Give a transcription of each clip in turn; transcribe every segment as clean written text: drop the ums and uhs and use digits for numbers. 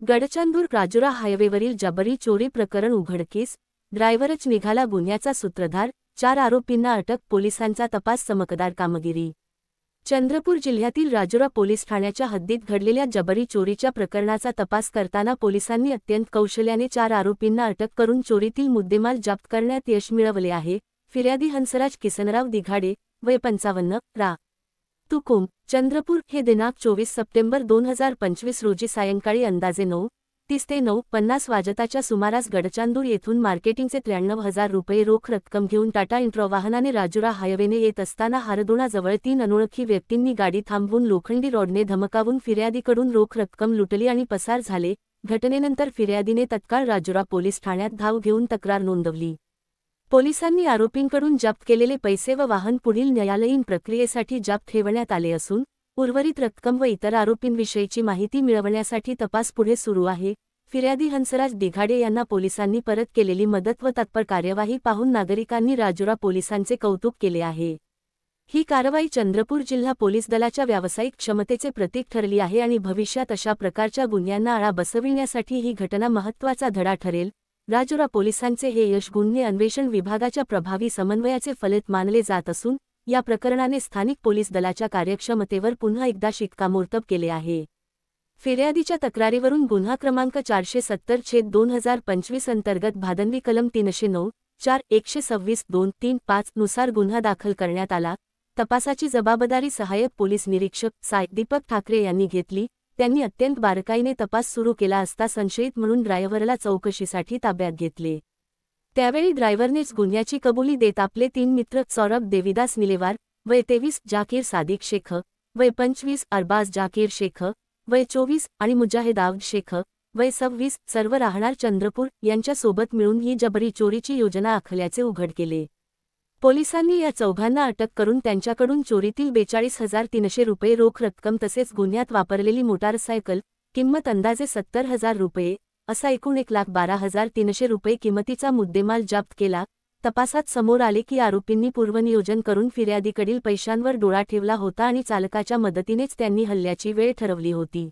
गडचंदूर राजुरा हायवेवरील जबरी चोरी प्रकरण उघडकीस, ड्रायव्हरच निघाला गुन्ह्याचा सूत्रधार, 4 आरोपींना अटक. पोलिसांचा तपास चमकदार कामगिरी. चंद्रपूर जिल्ह्यातील राजुरा पोलीस ठाण्याच्या हद्दीत घडलेल्या जबरी चोरीच्या प्रकरणाचा तपास करताना पोलिसांनी अत्यंत कौशल्याने 4 आरोपींना अटक करून चोरीतील मुद्देमाल जप्त करण्यात यश मिळवले आहे. फिर्यादी हंसराज किसनराव दिघाडे, वय 55, रा. तुकुम, चंद्रपूर हे दिनांक 24 सप्टेंबर 2025 रोजी सायंकाळी अंदाजे 9:30 ते 9:50 वाजताच्या सुमारास गडचांदूर येथून मार्केटिंगचे 93,000 रुपये रोख रक्कम घेऊन टाटा इंट्रो वाहनाने राजुरा हायवेने येत असताना हारदोणाजवळ 3 अनोळखी व्यक्तींनी गाडी थांबवून लोखंडी रॉडने धमकावून फिर्यादीकडून रोख रक्कम लुटली आणि पसार झाले. घटनेनंतर फिर्यादीने तत्काळ राजुरा पोलीस ठाण्यात धाव घेऊन तक्रार नोंदवली. पोलिसांनी आरोपींकडून जप्त केलेले पैसे व वाहन पुढील न्यायालयीन प्रक्रियेसाठी जप्त ठेवण्यात आले असून उर्वरित रक्कम व इतर आरोपींविषयीची माहिती मिळवण्यासाठी तपास पुढे सुरू आहे. फिर्यादी हंसराज दिघाडे यांना पोलिसांनी परत केलेली मदत व तत्पर कार्यवाही पाहून नागरिकांनी राजुरा पोलिसांचे कौतुक केले आहे. ही कारवाई चंद्रपूर जिल्हा पोलीस दलाच्या व्यावसायिक क्षमतेचे प्रतीक ठरली आहे आणि भविष्यात अशा प्रकारच्या गुन्ह्यांना आळा बसविण्यासाठी ही घटना महत्त्वाचा धडा ठरेल. राजुरा पोलिसांचे हे यश गुन्हे अन्वेषण विभागाच्या प्रभावी समन्वयाचे फलित मानले जात असून या प्रकरणाने स्थानिक पोलीस दलाच्या कार्यक्षमतेवर पुन्हा एकदा शिक्कामोर्तब केले आहे. फिर्यादीच्या तक्रारीवरून गुन्हा क्रमांक 470/2025 अंतर्गत भादनवी कलम 309(4)126(2)(3)(5) नुसार गुन्हा दाखल करण्यात आला. तपासाची जबाबदारी सहाय्यक पोलीस निरीक्षक साय दीपक ठाकरे यांनी घेतली. त्यांनी अत्यंत बारकाईने तपास सुरू केला असता संशयित म्हणून ड्रायव्हरला चौकशीसाठी ताब्यात घेतले. त्यावेळी ड्रायव्हरनेच गुन्ह्याची कबुली देत आपले 3 मित्र सौरभ देविदास निलेवार, वय 23, जाकीर सादिक शेख, वय 25, अरबाज जाकीर शेख, वय 24 आणि मुजाहिद आवद शेख, वय 26, सर्व राहणार चंद्रपूर यांच्यासोबत मिळून ही जबरी चोरीची योजना आखल्याचे उघड केले. पोलिसांनी या चौघांना अटक करून त्यांच्याकडून चोरीतील 42,300 रुपये रोख रक्कम तसेच गुन्ह्यात वापरलेली मोटारसायकल, किंमत अंदाजे 70,000 रुपये, असा एकूण 1,12,300 रुपये किमतीचा मुद्देमाल जप्त केला. तपासात समोर आले की आरोपींनी पूर्वनियोजन करून फिर्यादीकडील पैशांवर डोळा ठेवला होता आणि चालकाच्या मदतीनेच त्यांनी हल्ल्याची वेळ ठरवली होती.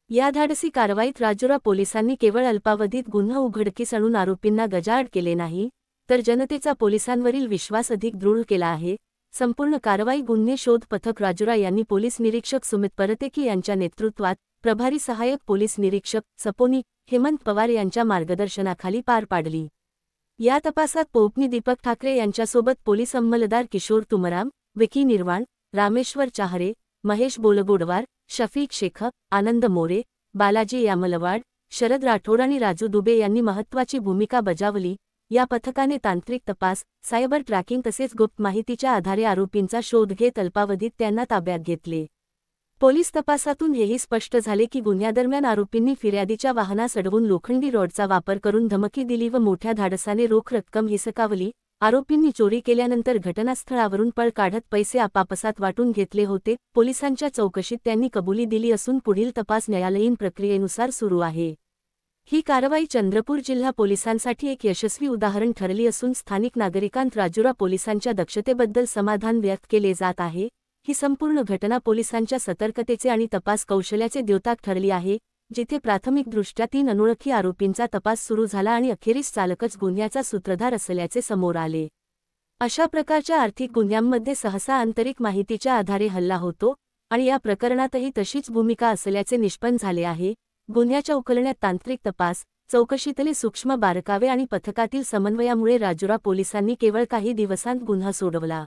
या धाडसी कारवाईत राजुरा पोलिसांनी केवळ अल्पावधीत गुन्हा उघडकीस आणून आरोपींना गजाआड केले नाही, तर जनतेचा पोलिसांवरील विश्वास अधिक दृढ केला आहे. संपूर्ण कारवाई गुन्हे शोध पथक राजुरा यांनी पोलीस निरीक्षक सुमित परतेकी यांच्या नेतृत्वात प्रभारी सहाय्यक पोलीस निरीक्षक सपोनी हेमंत पवार यांच्या मार्गदर्शनाखाली पार पाडली. या तपासात पोपनी दीपक ठाकरे यांच्यासोबत पोलीस अंमलदार किशोर तुमराम, विकी निर्वाण, रामेश्वर चाहरे, महेश बोलगोडवार, शफीक शेख, आनंद मोरे, बालाजी यामलवाड, शरद राठोड आणि राजू दुबे यांनी महत्त्वाची भूमिका बजावली. या पथकाने तांत्रिक तपास, सायबर ट्रॅकिंग तसेच गुप्त माहितीच्या आधारे आरोपींचा शोध घेत अल्पावधीत त्यांना ताब्यात घेतले. पोलीस तपासातून हेही स्पष्ट झाले की गुन्ह्यादरम्यान आरोपींनी फिर्यादीच्या वाहनास अडवून लोखंडी रॉडचा वापर करून धमकी दिली व मोठ्या धाडसाने रोख रक्कम हिसकावली. आरोपींनी चोरी केल्यानंतर घटनास्थळावरून पळ काढत पैसे आपापसात वाटून घेतले होते. पोलिसांच्या चौकशीत त्यांनी कबुली दिली असून पुढील तपास न्यायालयीन प्रक्रियेनुसार सुरू आहे. ही कारवाई चंद्रपूर जिल्हा पोलिसांसाठी एक यशस्वी उदाहरण ठरली असून स्थानिक नागरिकांत राजुरा पोलिसांच्या दक्षतेबद्दल समाधान व्यक्त केले जात आहे. ही संपूर्ण घटना पोलिसांच्या सतर्कतेचे आणि तपास कौशल्याचे द्योतक ठरली आहे, जिथे प्राथमिकदृष्ट्या 3 अनोळखी आरोपींचा तपास सुरू झाला आणि अखेरीस चालकच गुन्ह्याचा सूत्रधार असल्याचे समोर आले. अशा प्रकारच्या आर्थिक गुन्ह्यांमध्ये सहसा आंतरिक माहितीच्या आधारे हल्ला होतो आणि या प्रकरणातही तशीच भूमिका असल्याचे निष्पन्न झाले आहे. गुन्ह्याच्या उकलण्यात तांत्रिक तपास, चौकशीतले सूक्ष्म बारकावे आणि पथकातील समन्वयामुळे राजुरा पोलिसांनी केवळ काही दिवसांत गुन्हा सोडवला.